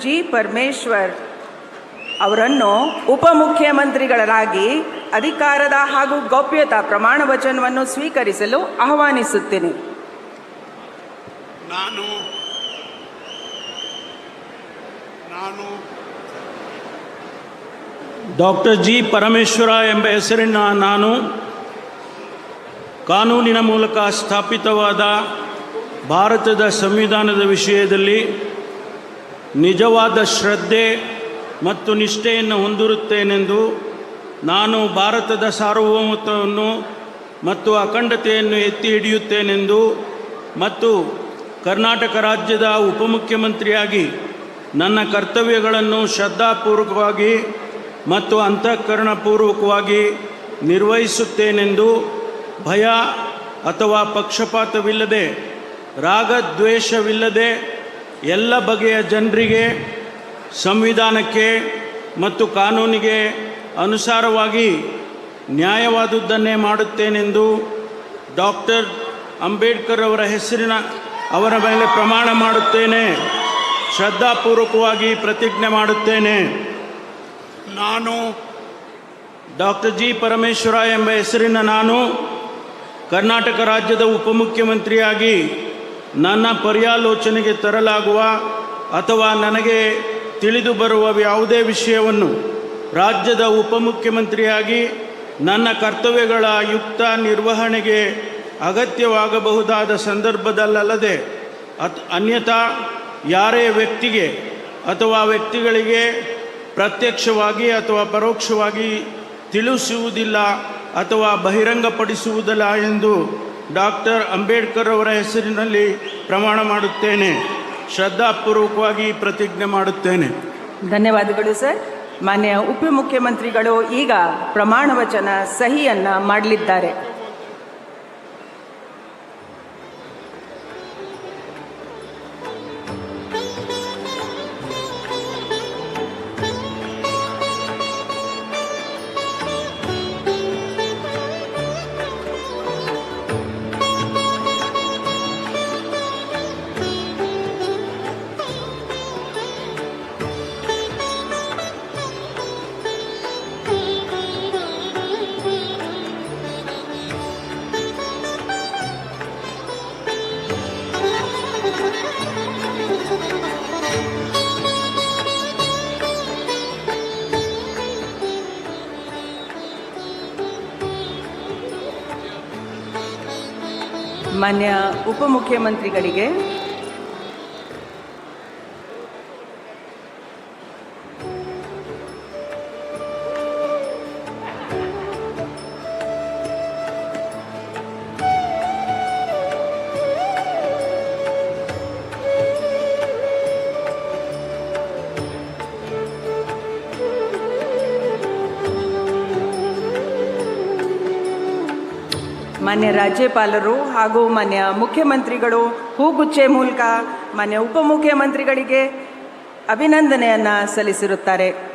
G Parameshwar ಅವರನ್ನು ಉಪಮುಖ್ಯಮಂತ್ರಿಗಳಾಗಿ ಅಧಿಕಾರದ ಹಾಗೂ ಗೌಪ್ಯತಾ ಪ್ರಮಾಣ ವಚನವನ್ನು ಸ್ವೀಕರಿಸಲು ಆಹ್ವಾನಿಸುತ್ತೇನೆ. ನಾನು ಡಾಕ್ಟರ್ ಜಿ ಪರಮೇಶ್ವರ ಎಂಬ ಹೆಸರಿನ ನಾನು ಕಾನೂನಿನ ಮೂಲಕ ಸ್ಥಾಪಿತವಾದ ಭಾರತದ ಸಂವಿಧಾನದ ವಿಷಯದಲ್ಲಿ ನಿಜವಾದ ಶ್ರದ್ಧೆ ಮತ್ತು ನಿಷ್ಠೆಯನ್ನು ಹೊಂದಿರುತ್ತೇನೆಂದು ನಾನು ಭಾರತದ ಸಾರ್ವಭೌಮತ್ವವನ್ನು ಮತ್ತು ಅಖಂಡತೆಯನ್ನು ಎತ್ತಿ ಹಿಡಿಯುತ್ತೇನೆಂದು ಮತ್ತು ಕರ್ನಾಟಕ ರಾಜ್ಯದ ಉಪಮುಖ್ಯಮಂತ್ರಿಯಾಗಿ ನನ್ನ ಕರ್ತವ್ಯಗಳನ್ನು ಶ್ರದ್ಧಾಪೂರ್ವಕವಾಗಿ ಮತ್ತು ಅಂತಃಕರಣಪೂರ್ವಕವಾಗಿ ನಿರ್ವಹಿಸುತ್ತೇನೆಂದು ಭಯ ಅಥವಾ ಪಕ್ಷಪಾತವಿಲ್ಲದೆ ರಾಗದ್ವೇಷವಿಲ್ಲದೆ ಎಲ್ಲ ಬಗೆಯ ಜನರಿಗೆ ಸಂವಿಧಾನಕ್ಕೆ ಮತ್ತು ಕಾನೂನಿಗೆ ಅನುಸಾರವಾಗಿ ನ್ಯಾಯವಾದುದನ್ನೇ ಮಾಡುತ್ತೇನೆಂದು ಡಾಕ್ಟರ್ ಅಂಬೇಡ್ಕರ್ ಅವರ ಮೇಲೆ ಪ್ರಮಾಣ ಮಾಡುತ್ತೇನೆ. ಶ್ರದ್ಧಾಪೂರ್ವಕವಾಗಿ ಪ್ರತಿಜ್ಞೆ ಮಾಡುತ್ತೇನೆ. ನಾನು ಡಾಕ್ಟರ್ ಜಿ ಪರಮೇಶ್ವರ ಎಂಬ ಹೆಸರಿನ ನಾನು ಕರ್ನಾಟಕ ರಾಜ್ಯದ ಉಪಮುಖ್ಯಮಂತ್ರಿಯಾಗಿ ನನ್ನ ಪರ್ಯಾಲೋಚನೆಗೆ ತರಲಾಗುವ ಅಥವಾ ನನಗೆ ತಿಳಿದು ಬರುವ ಯಾವುದೇ ವಿಷಯವನ್ನು ರಾಜ್ಯದ ಉಪಮುಖ್ಯಮಂತ್ರಿಯಾಗಿ ನನ್ನ ಕರ್ತವ್ಯಗಳ ಯುಕ್ತ ನಿರ್ವಹಣೆಗೆ ಅಗತ್ಯವಾಗಬಹುದಾದ ಸಂದರ್ಭದಲ್ಲದೆ ಅನ್ಯಥಾ ಯಾರೇ ವ್ಯಕ್ತಿಗೆ ಅಥವಾ ವ್ಯಕ್ತಿಗಳಿಗೆ ಪ್ರತ್ಯಕ್ಷವಾಗಿ ಅಥವಾ ಪರೋಕ್ಷವಾಗಿ ತಿಳಿಸುವುದಿಲ್ಲ ಅಥವಾ ಬಹಿರಂಗಪಡಿಸುವುದಿಲ್ಲ ಎಂದು ಡಾಕ್ಟರ್ ಅಂಬೇಡ್ಕರ್ ಅವರ ಹೆಸರಿನಲ್ಲಿ ಪ್ರಮಾಣ ಮಾಡುತ್ತೇನೆ. ಶ್ರದ್ಧಾಪೂರ್ವಕವಾಗಿ ಪ್ರತಿಜ್ಞೆ ಮಾಡುತ್ತೇನೆ. ಧನ್ಯವಾದಗಳು ಸರ್. ಮಾನ್ಯ ಉಪಮುಖ್ಯಮಂತ್ರಿಗಳು ಈಗ ಪ್ರಮಾಣ ವಚನ ಸಹಿಯನ್ನು ಮಾಡಲಿದ್ದಾರೆ. ಮಾನ್ಯ ಉಪಮುಖ್ಯಮಂತ್ರಿಗಳಿಗೆ ಮಾನ್ಯ ರಾಜ್ಯಪಾಲರು ಹಾಗೂ ಮಾನ್ಯ ಮುಖ್ಯಮಂತ್ರಿಗಳು ಹೂಗುಚ್ಚೆ ಮೂಲಕ ಮಾನ್ಯ ಉಪಮುಖ್ಯಮಂತ್ರಿಗಳಿಗೆ ಅಭಿನಂದನೆಯನ್ನು ಸಲ್ಲಿಸಿರುತ್ತಾರೆ.